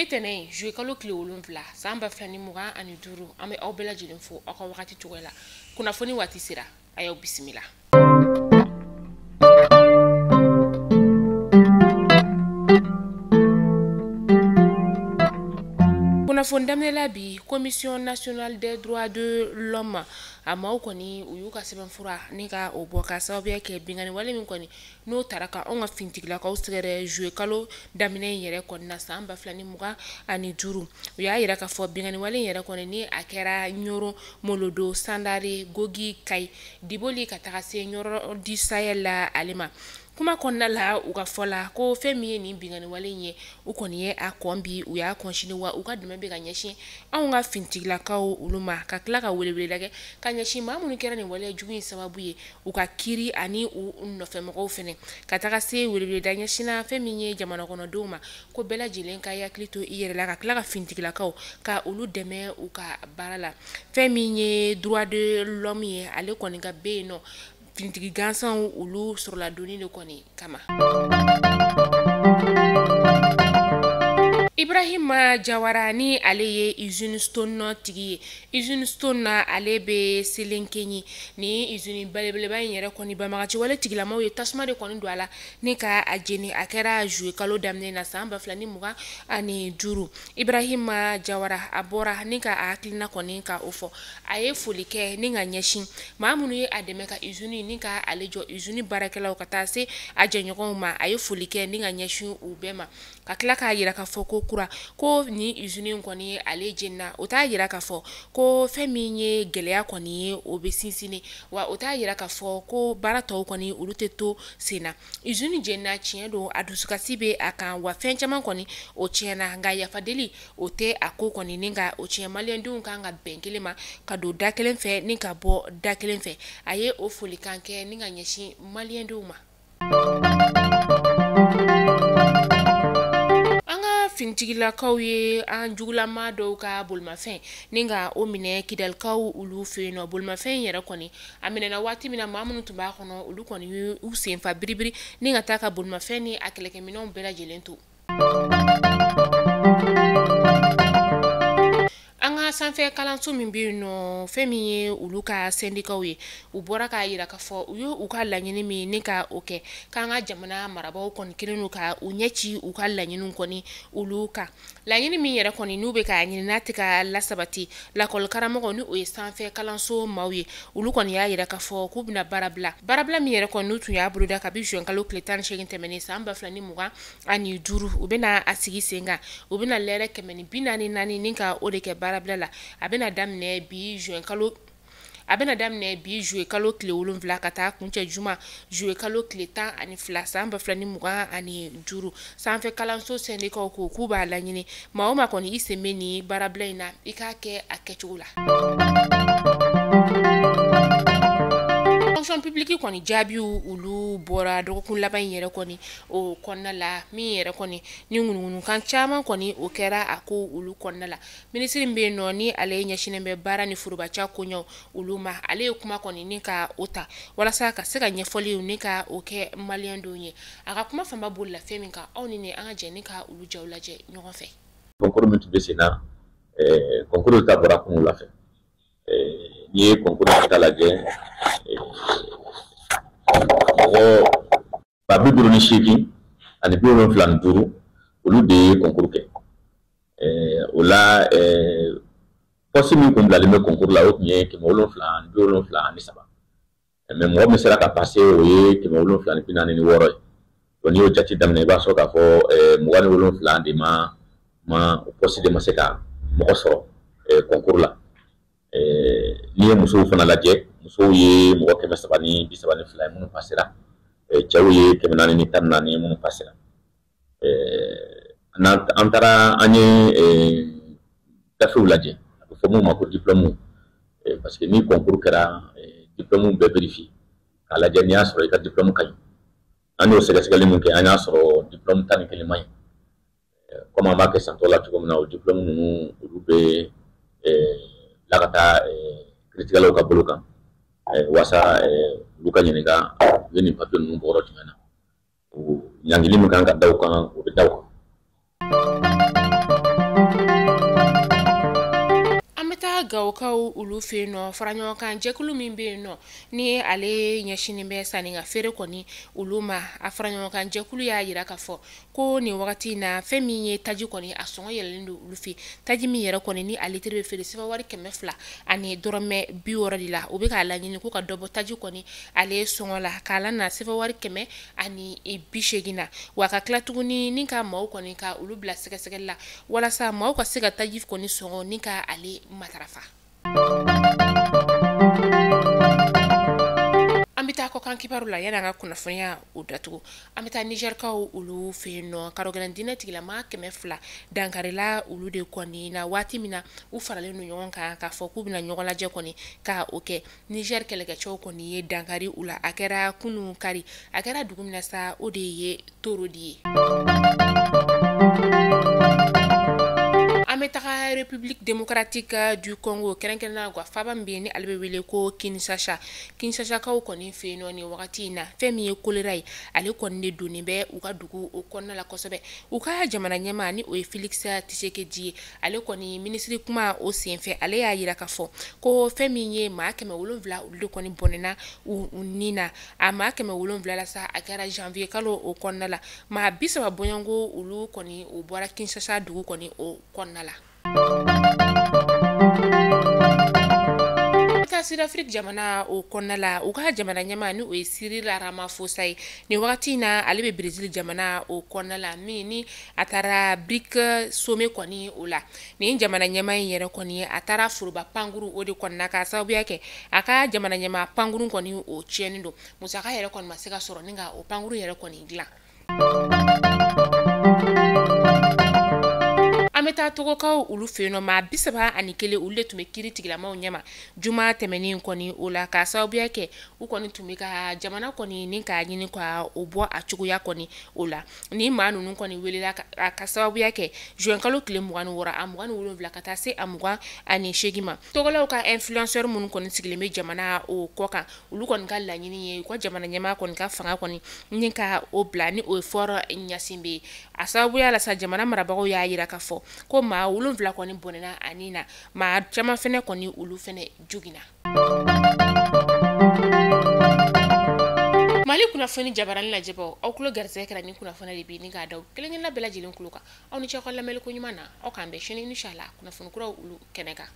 Bitene jouer kalo kile wolonfila samba flani muga ani duru ame aw bela jelen fo aw ka wakati cogoya kuna foni wati sira ayaw bisimila. Kuna fondamela bi Commission nationale des droits de l'homme ama koni uyu ka sebenfura ni ka oboka sababu yake bingani wale min koni no taraka onga fintigla ka usere jouer kalo damine yere koni na samba flani muga ani duru uya yira ka fo bingani wale yere koni ni akera nyoro molodo sandari gogi kai diboli ka takase nyoro di sayela alima kuma konna la uga fola ko femi ni bingani wale nye ukoni ye akombi uya konshini wa uga dumebe ga nyeshi aunga fintigla ka uluma ka klaka welewele dage ka nyeshi mamunu kera ni wale jugi sababu ye uga kiri ani no femo fene kataka se welewele da nyeshi na femi nye jamana kono doma ko bela jilen ka ya klito iyere la ka klaka fintigla ka ulu deme uka barala femi nye droit de l'homme ye ale koni ga be no fintigi gansan ulu sur la doni de koni kama Ibrahima Jawara ni ale ye usine stone tigi usine stone na ale be selenkenyi ni usine balebeleba yere koni bamagaci wale tigila maw ye tasma de koni do ala ni ka ajeni akera jouer kalo damne na samba flani muga ani duru Ibrahima Jawara abora ni ka aklina koni ka ofo aye folike ni nga nyeshin mamunu ye ademe ka usine ni ka alejo usine barakela okata se ajenyo ma aye folike ni nga nyeshin ubema kakla ka yira ka foko kura ko ni usine nkoni ale jenna ota yira ka fo ko femi nye gelea koni obesinsini wa ota yira ka fo ko barato koni uluteto sena usine jenna chiendo adusuka sibe akan wa fenchaman koni o chena nga ya fadeli ote ako koni ninga o chema lendu nga benkelema kado dakelen fe ninga bo dakelen fe aye o folikanke ninga nyeshi maliendu ma fintigila kauye an jugula ma do ka bulmafen ninga o mine kidal kaw ulu feno bulmafen yera koni amina na wati mina mamunu tumba kono ulu koni usen fa biribiri ninga taka bulmafen ni akeleke minon bela jelento anga sanfɛ kalanso min be no femi ye ulu ka syndicat ye u bɔra ka yira ka fɔ u ye u ka laɲini min ni ka o kɛ kan ka jamana marabaw kɔni kelen ka u ɲɛci u ka laɲini kɔni ulu ka laɲini min yɛrɛ kɔni n'u be ka ɲini n'a tɛ ka lasabati lakɔli karamɔgɔ ni o ye sanfɛ kalanso maaw ye ulu kɔni y'a yira ka fɔ k'u bɛna baarabila min yɛrɛ kɔni n'u tun y'a boloda kabi juin kalo tile 18 tɛmɛnen san 2020 ani 5 u bɛna a sigi sen kan u bɛna lɛrɛ 444 ni ka o de kɛ baarabila la a bɛna daminɛ bi juin kalo kile 7 ka taa kuncɛ juma juin kalo kile 12 san 2020 ani 5 sanfɛ kalanso syndicat ko k'u b'a laɲini maa o maa kɔni i sen bɛ ni baarabila in na i k'a kɛ a kɛcogo la. Fonction publique koni jaabi ulu bora dɔgɔkun laban yɛrɛ koni o kɔnɔna la min yɛrɛ koni ni ŋunuŋunu kan caman koni o kɛra a ko ulu kɔnɔna la ministre be no ni ale ɲɛsinen bɛ baara ni furubaca koɲɛw ulu ma ale ye kuma koni ni ka o ta walasa ka se ka ɲɛfɔliw ni ka o kɛ malien dɔw ye a ka kuma fanba boli la fɛn min kan aw ni ne an ka jɛ ni ka ulu jaw lajɛ ɲɔgɔn fɛ. Concours min tun bɛ sen na concours ta bɔra kun la fɛ ni ye concours ta lajɛ mɔgɔ 58 ani 75 olu de ye concours kɛ o la poste min kun bilalen bɛ concours la o tun ye 773 ani 3 mais mɔgɔ min sera ka passer o ye 746 ye donc n'i y'o jate daminɛ i b'a sɔrɔ k'a fɔ 27 de ma poste de ma se ka mɔgɔ sɔrɔ concours la n'i ye musow fana lajɛ musow ye mɔgɔ 332 ye minnu passera cɛw ye 414 ye minnu passera an taara an ye gafew lajɛ a bɛ fɔ mun ma ko diplôme parce que ni concours kɛra diplôme bɛɛ vérifier k'a lajɛ n'i y'a sɔrɔ i ka diplôme ka ɲi an y'o sɛgɛsɛgɛli min kɛ an y'a sɔrɔ diplôme 11 man ɲi comme an b'a kɛ santɔ la cogo min na o diplôme ninnu olu bɛ la ka taa kiiritigɛlaw ka bolo kan wasa olu ka ɲininka u ye nin papiye ninnu bɔ yɔrɔ jumɛn na ɲangili min kan ka da u kan o bɛ da u kan. gawkaw ulu fe no faranyo kan jekulu min be no ni ale nyashini be saninga fere koni uluma afaranyo kan jekulu ya yira ka fo ko ni wakati na femi ye taji koni asongo yelendu ulufi taji mi yera koni ni ale terbe fere sefa wari kemefla ani dorome biwora dila obe ka la nyini ko ka dobo taji koni ale songo la kala na sefa wari keme ani e bishegina waka klatuguni ni ka maw koni ka ulu bla seka seka la wala sa maw ka seka taji koni songo ni ka ale matarafa ambita ko kan kibaru la yana kuna funya udatu ambita Niger ka ulu fe no karogan dina tigila ma kemefla dankarela ulu de koni na wati mina u farale no nyon ka foku bina nyon la je koni ka oke Niger kelege cho koni ye dankari ula akera kunu kari akera dugumina sa ode ye torodi Ametaka République démocratique du Congo kerenkena gwa faba mbeni albe wele ko Kinshasa ka koni fe no ni wakati na femi ye kolerai ale konni doni be uka dugu o konna la kosobe uka jamana nyama ni o Felix Tshisekedi ale koni ministre kuma o senfe ale ya yira ka fo ko femi ye ma keme wolonvla ulu koni bonena unina ama keme wolonvla la sa akara janvier kalo o konna la ma bisaba bonyango ulu koni o bora Kinshasa dugu koni o konna la Sud-Afrique jamana o konnala uka jamana nyamani o Cyril Ramaphosa ni wakati na alibe Brazil jamana o konnala mini atara brick some koni ola ni jamana nyamani yere koni atara furuba panguru odi konna ka sababu yake aka jamana nyama panguru koni o chienindo musaka yere koni masika soro ninga o panguru yere koni gla Ameta togo ka ulu fe no ma bisaba anikele ule tume kiri tigila ma onyama juma temeni koni ola ka sababu yake u koni tumika jamana koni ninka nyini kwa obo achugu ya koni ola ni manu nun koni welela ka sababu yake juen kalo kile muganu wora amuganu wolo vla kata se amugwa ani shegima togo la ka influenceur mun koni tigile me jamana o koka ulu koni ka la nyini ye kwa jamana nyama koni ka fanga koni ninka obla ni o foro nyasimbe asababu ya la sa jamana marabago ya yira ka fo ko ma ulu vla koni bonena anina ma chama fene koni ulu fene jugina Mali kuna foni jabarani la jebo aw kulo garze kala ni kuna fona libi ni ga daw kelengin la bela jilin kuluka aw ni chakol la mel ko nyumana aw kambe shini inshallah kuna fon kura ulu kenega